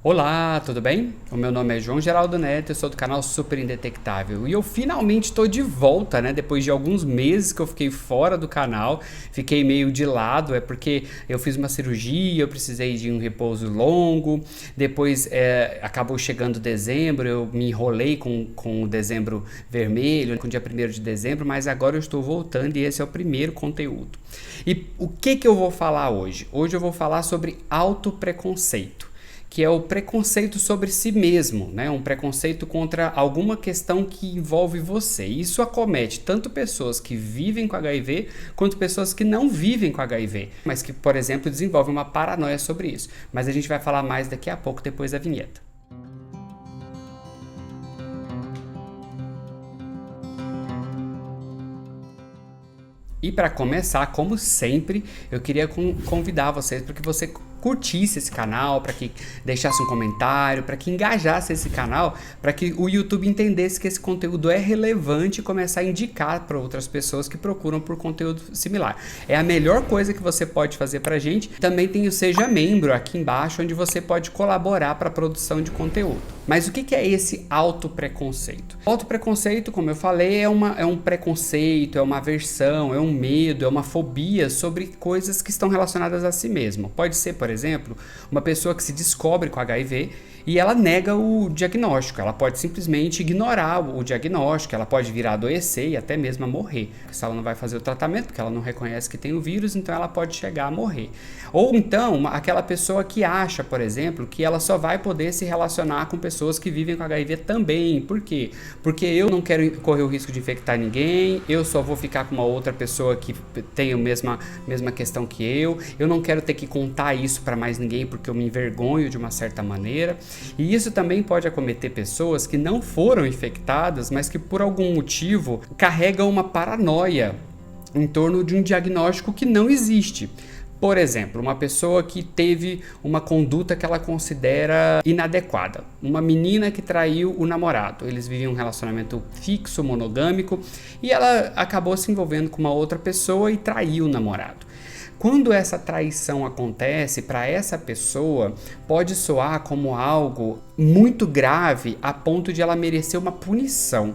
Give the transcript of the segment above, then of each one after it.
Olá, tudo bem? O meu nome é João Geraldo Neto, eu sou do canal Super Indetectável e eu finalmente estou de volta, né? Depois de alguns meses que eu fiquei fora do canal, fiquei meio de lado, é porque eu fiz uma cirurgia, eu precisei de um repouso longo, depois acabou chegando dezembro, eu me enrolei com o dezembro vermelho, com o dia 1º de dezembro, mas agora eu estou voltando e esse é o primeiro conteúdo. E o que eu vou falar hoje? Hoje eu vou falar sobre autopreconceito, que é o preconceito sobre si mesmo, né? Um preconceito contra alguma questão que envolve você. Isso acomete tanto pessoas que vivem com HIV, quanto pessoas que não vivem com HIV, mas que, por exemplo, desenvolvem uma paranoia sobre isso. Mas a gente vai falar mais daqui a pouco, depois da vinheta. E para começar, como sempre, eu queria convidar vocês para que você curtisse esse canal, para que deixasse um comentário, para que engajasse esse canal, para que o YouTube entendesse que esse conteúdo é relevante e começar a indicar para outras pessoas que procuram por conteúdo similar. É a melhor coisa que você pode fazer para a gente. Também tem o Seja Membro aqui embaixo, onde você pode colaborar para a produção de conteúdo. Mas o que é esse autopreconceito? O autopreconceito, como eu falei, é um preconceito, é uma aversão, é um medo, é uma fobia sobre coisas que estão relacionadas a si mesmo. Pode ser, por exemplo, uma pessoa que se descobre com HIV e ela nega o diagnóstico, ela pode simplesmente ignorar o diagnóstico, ela pode vir a adoecer e até mesmo a morrer. Se ela não vai fazer o tratamento, porque ela não reconhece que tem o vírus, então ela pode chegar a morrer. Ou então, aquela pessoa que acha, por exemplo, que ela só vai poder se relacionar com pessoas que vivem com HIV também. Por quê? Porque eu não quero correr o risco de infectar ninguém, eu só vou ficar com uma outra pessoa que tem a mesma questão que eu não quero ter que contar isso para mais ninguém porque eu me envergonho de uma certa maneira. E isso também pode acometer pessoas que não foram infectadas, mas que por algum motivo carregam uma paranoia em torno de um diagnóstico que não existe. Por exemplo, uma pessoa que teve uma conduta que ela considera inadequada. Uma menina que traiu o namorado. Eles viviam um relacionamento fixo, monogâmico, e ela acabou se envolvendo com uma outra pessoa e traiu o namorado. Quando essa traição acontece, para essa pessoa, pode soar como algo muito grave a ponto de ela merecer uma punição.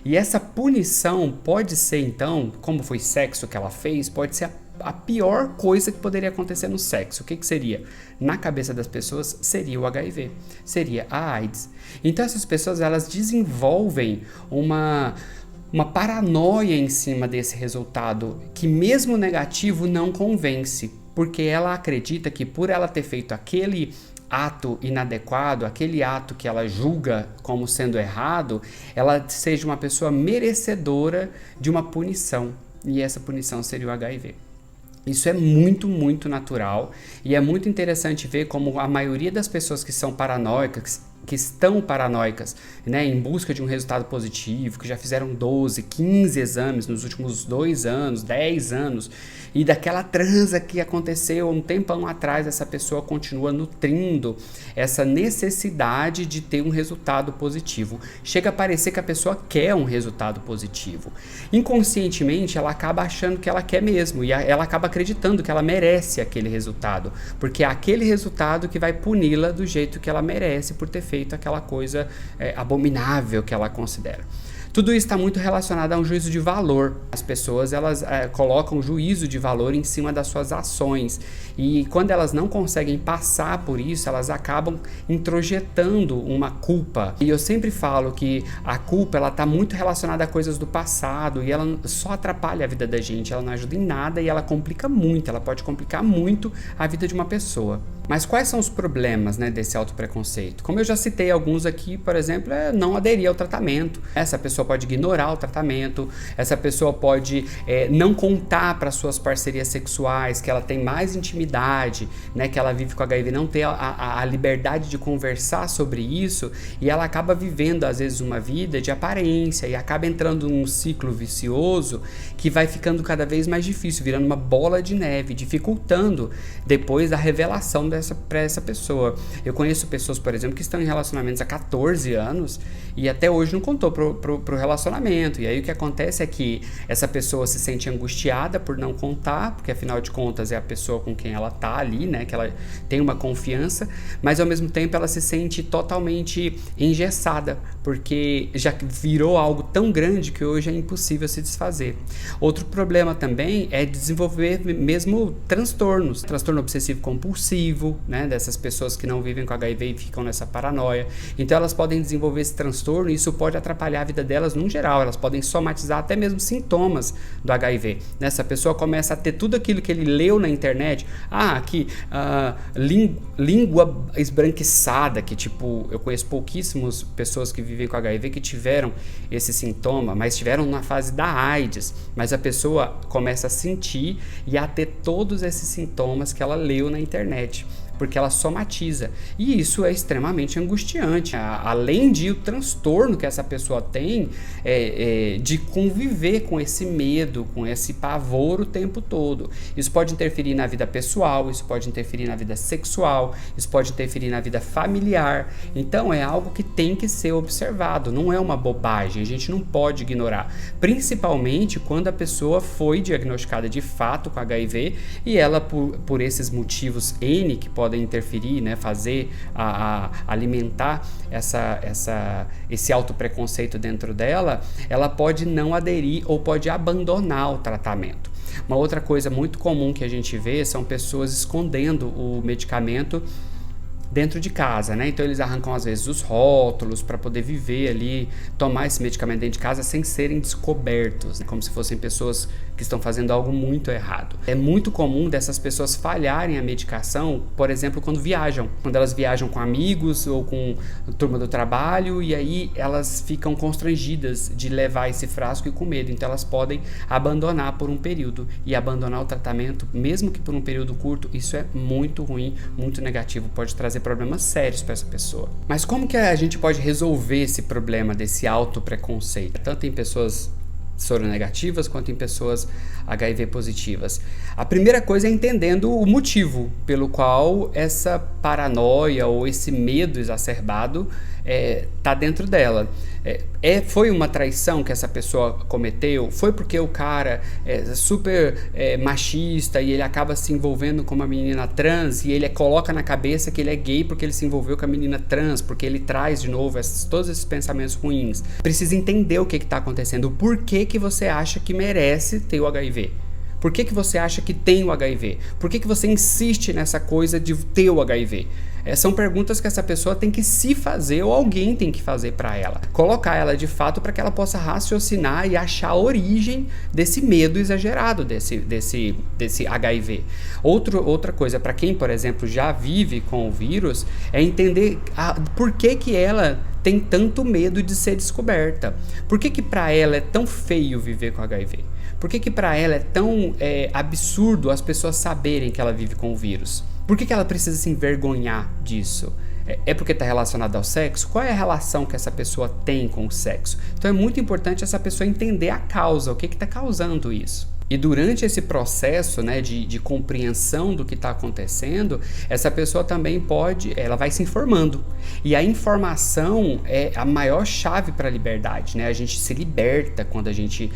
E essa punição pode ser, então, como foi sexo que ela fez, pode ser a pior coisa que poderia acontecer no sexo. O que seria? Na cabeça das pessoas, seria o HIV, seria a AIDS. Então essas pessoas, elas desenvolvem uma paranoia em cima desse resultado, que mesmo negativo não convence, porque ela acredita que por ela ter feito aquele ato inadequado, aquele ato que ela julga como sendo errado, ela seja uma pessoa merecedora de uma punição, e essa punição seria o HIV. Isso é muito, muito natural e é muito interessante ver como a maioria das pessoas que são paranoicas, que estão paranoicas, né, em busca de um resultado positivo, que já fizeram 12, 15 exames nos últimos 2 anos, 10 anos, e daquela transa que aconteceu um tempão atrás, essa pessoa continua nutrindo essa necessidade de ter um resultado positivo. Chega a parecer que a pessoa quer um resultado positivo. Inconscientemente, ela acaba achando que ela quer mesmo, e ela acaba acreditando que ela merece aquele resultado, porque é aquele resultado que vai puni-la do jeito que ela merece por ter feito aquela coisa abominável que ela considera. Tudo isso está muito relacionado a um juízo de valor. As pessoas, elas colocam juízo de valor em cima das suas ações, e quando elas não conseguem passar por isso, elas acabam introjetando uma culpa. E eu sempre falo que a culpa, ela está muito relacionada a coisas do passado, e ela só atrapalha a vida da gente, ela não ajuda em nada e ela complica muito, ela pode complicar muito a vida de uma pessoa. Mas quais são os problemas, né, desse autopreconceito? Como eu já citei alguns aqui, por exemplo, não aderir ao tratamento. Essa pessoa pode ignorar o tratamento, essa pessoa pode não contar para suas parcerias sexuais que ela tem mais intimidade, né, que ela vive com HIV, não ter a liberdade de conversar sobre isso, e ela acaba vivendo, às vezes, uma vida de aparência e acaba entrando num ciclo vicioso que vai ficando cada vez mais difícil, virando uma bola de neve, dificultando depois a revelação para essa pessoa. Eu conheço pessoas, por exemplo, que estão em relacionamentos há 14 anos e até hoje não contou pro pro relacionamento. E aí o que acontece é que essa pessoa se sente angustiada por não contar, porque afinal de contas é a pessoa com quem ela tá ali, né? Que ela tem uma confiança, mas ao mesmo tempo ela se sente totalmente engessada, porque já virou algo tão grande que hoje é impossível se desfazer. Outro problema também é desenvolver mesmo transtornos, transtorno obsessivo compulsivo, né? Dessas pessoas que não vivem com HIV e ficam nessa paranoia. Então elas podem desenvolver esse transtorno e isso pode atrapalhar a vida delas no geral. Elas podem somatizar até mesmo sintomas do HIV. Essa pessoa começa a ter tudo aquilo que ele leu na internet. Língua esbranquiçada, que tipo, eu conheço pouquíssimas pessoas que vivem com HIV que tiveram esse sintoma, mas tiveram na fase da AIDS. Mas a pessoa começa a sentir e a ter todos esses sintomas que ela leu na internet, porque ela somatiza. E isso é extremamente angustiante. Além de o transtorno que essa pessoa tem de conviver com esse medo, com esse pavor o tempo todo. Isso pode interferir na vida pessoal, isso pode interferir na vida sexual, isso pode interferir na vida familiar. Então é algo que tem que ser observado, não é uma bobagem, a gente não pode ignorar. Principalmente quando a pessoa foi diagnosticada de fato com HIV e ela, por esses motivos N que podem interferir, né, fazer, alimentar esse autopreconceito dentro dela, ela pode não aderir ou pode abandonar o tratamento. Uma outra coisa muito comum que a gente vê são pessoas escondendo o medicamento dentro de casa, né? Então eles arrancam às vezes os rótulos para poder viver ali, tomar esse medicamento dentro de casa sem serem descobertos, né? Como se fossem pessoas que estão fazendo algo muito errado. É muito comum dessas pessoas falharem a medicação, por exemplo, quando viajam. Quando elas viajam com amigos ou com a turma do trabalho, e aí elas ficam constrangidas de levar esse frasco e com medo. Então elas podem abandonar por um período. E abandonar o tratamento, mesmo que por um período curto, isso é muito ruim, muito negativo, pode trazer problemas sérios para essa pessoa. Mas como que a gente pode resolver esse problema desse autopreconceito? Tanto em pessoas soronegativas quanto em pessoas HIV positivas. A primeira coisa é entendendo o motivo pelo qual essa paranoia ou esse medo exacerbado está dentro dela. Foi uma traição que essa pessoa cometeu? Foi porque o cara é super machista e ele acaba se envolvendo com uma menina trans e ele coloca na cabeça que ele é gay porque ele se envolveu com a menina trans, porque ele traz de novo todos esses pensamentos ruins. Precisa entender o que está acontecendo, o porquê que você acha que merece ter o HIV. Por que você acha que tem o HIV? Por que você insiste nessa coisa de ter o HIV? São perguntas que essa pessoa tem que se fazer ou alguém tem que fazer para ela. Colocar ela de fato para que ela possa raciocinar e achar a origem desse medo exagerado, desse HIV. Outra coisa, para quem, por exemplo, já vive com o vírus, é entender por que ela tem tanto medo de ser descoberta. Por que para ela é tão feio viver com HIV? Por que para ela é tão absurdo as pessoas saberem que ela vive com o vírus? Por que ela precisa se envergonhar disso? É porque está relacionado ao sexo? Qual é a relação que essa pessoa tem com o sexo? Então é muito importante essa pessoa entender a causa, o que está causando isso. E durante esse processo, né, de compreensão do que está acontecendo, essa pessoa também ela vai se informando. E a informação é a maior chave para a liberdade, né? A gente se liberta quando a gente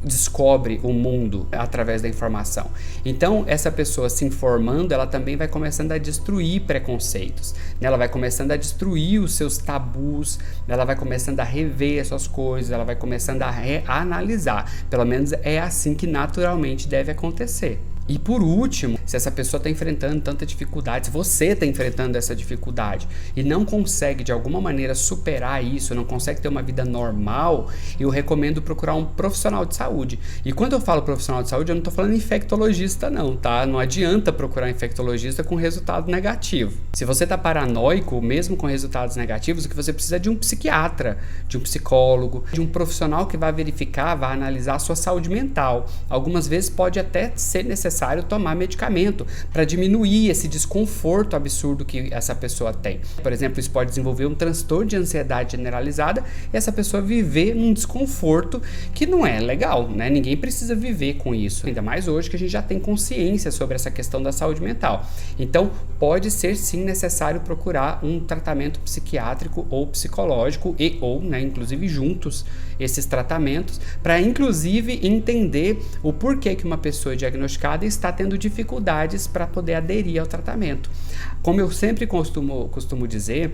descobre o mundo através da informação. Então, essa pessoa se informando, ela também vai começando a destruir preconceitos, né? Ela vai começando a destruir os seus tabus, ela vai começando a rever essas coisas, ela vai começando a analisar. Pelo menos é assim que naturalmente deve acontecer. E por último, se essa pessoa está enfrentando tanta dificuldade, se você está enfrentando essa dificuldade e não consegue de alguma maneira superar isso, não consegue ter uma vida normal, eu recomendo procurar um profissional de saúde. E quando eu falo profissional de saúde, eu não estou falando infectologista não, tá? Não adianta procurar infectologista com resultado negativo. Se você está paranoico, mesmo com resultados negativos, o que você precisa é de um psiquiatra, de um psicólogo, de um profissional que vai verificar, vai analisar a sua saúde mental. Algumas vezes pode até ser necessário necessário tomar medicamento para diminuir esse desconforto absurdo que essa pessoa tem. Por exemplo, isso pode desenvolver um transtorno de ansiedade generalizada e essa pessoa viver num desconforto que não é legal, né? Ninguém precisa viver com isso, ainda mais hoje que a gente já tem consciência sobre essa questão da saúde mental. Então, pode ser sim necessário procurar um tratamento psiquiátrico ou psicológico ou, né, inclusive juntos esses tratamentos, para inclusive entender o porquê que uma pessoa diagnosticada está tendo dificuldades para poder aderir ao tratamento. Como eu sempre costumo dizer,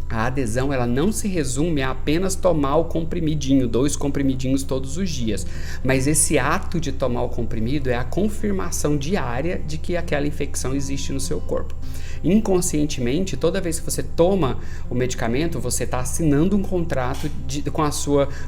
a adesão ela não se resume a apenas tomar o comprimidinho, 2 comprimidinhos todos os dias, mas esse ato de tomar o comprimido é a confirmação diária de que aquela infecção existe no seu corpo. Inconscientemente, toda vez que você toma o medicamento, você está assinando um contrato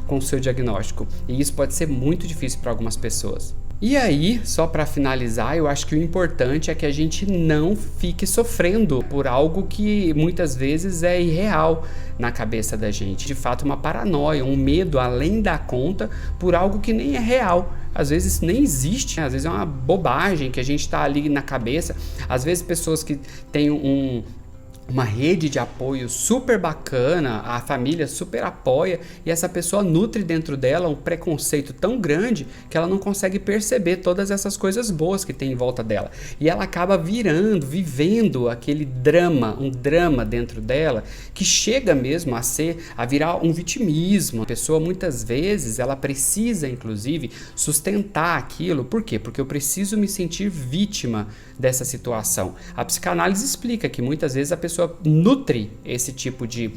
com o seu diagnóstico, e isso pode ser muito difícil para algumas pessoas. E aí, só para finalizar, eu acho que o importante é que a gente não fique sofrendo por algo que muitas vezes é irreal na cabeça da gente. De fato, uma paranoia, um medo além da conta por algo que nem é real. Às vezes nem existe, às vezes é uma bobagem que a gente está ali na cabeça. Às vezes pessoas que têm uma rede de apoio super bacana, a família super apoia e essa pessoa nutre dentro dela um preconceito tão grande que ela não consegue perceber todas essas coisas boas que tem em volta dela. E ela acaba vivendo aquele drama, um drama dentro dela que chega mesmo a virar um vitimismo. A pessoa muitas vezes ela precisa inclusive sustentar aquilo. Por quê? Porque eu preciso me sentir vítima dessa situação. A psicanálise explica que muitas vezes a pessoa nutre esse tipo de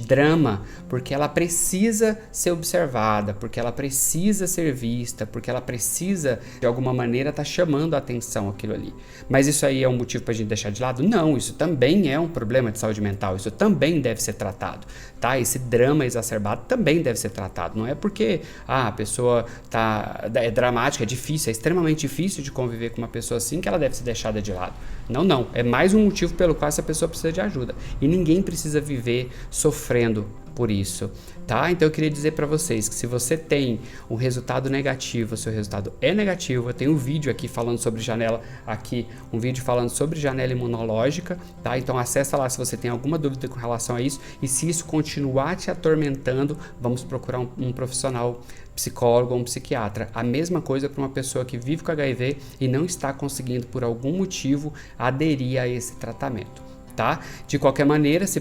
drama porque ela precisa ser observada, porque ela precisa ser vista, porque ela precisa de alguma maneira estar chamando a atenção aquilo ali. Mas isso aí é um motivo para a gente deixar de lado? Não, isso também é um problema de saúde mental, isso também deve ser tratado, tá? Esse drama exacerbado também deve ser tratado. Não é porque a pessoa é dramática, é difícil, é extremamente difícil de conviver com uma pessoa assim que ela deve ser deixada de lado. Não, é mais um motivo pelo qual essa pessoa precisa de ajuda. E ninguém precisa viver sofrendo por isso, tá? Então eu queria dizer para vocês que se você tem um resultado negativo, o seu resultado é negativo, eu tenho um vídeo aqui falando sobre janela, um vídeo falando sobre janela imunológica, tá? Então acessa lá se você tem alguma dúvida com relação a isso e se isso continuar te atormentando, vamos procurar um profissional psicólogo ou um psiquiatra. A mesma coisa para uma pessoa que vive com HIV e não está conseguindo por algum motivo aderir a esse tratamento. Tá? De qualquer maneira, se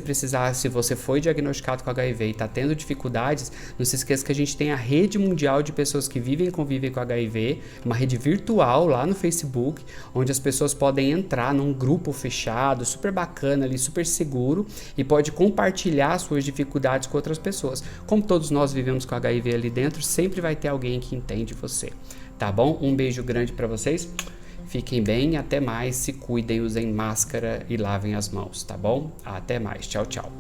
você foi diagnosticado com HIV e está tendo dificuldades, não se esqueça que a gente tem a rede mundial de pessoas que vivem e convivem com HIV, uma rede virtual lá no Facebook, onde as pessoas podem entrar num grupo fechado, super bacana ali, super seguro, e pode compartilhar suas dificuldades com outras pessoas. Como todos nós vivemos com HIV ali dentro, sempre vai ter alguém que entende você, tá bom? Um beijo grande para vocês. Fiquem bem, até mais, se cuidem, usem máscara e lavem as mãos, tá bom? Até mais, tchau, tchau.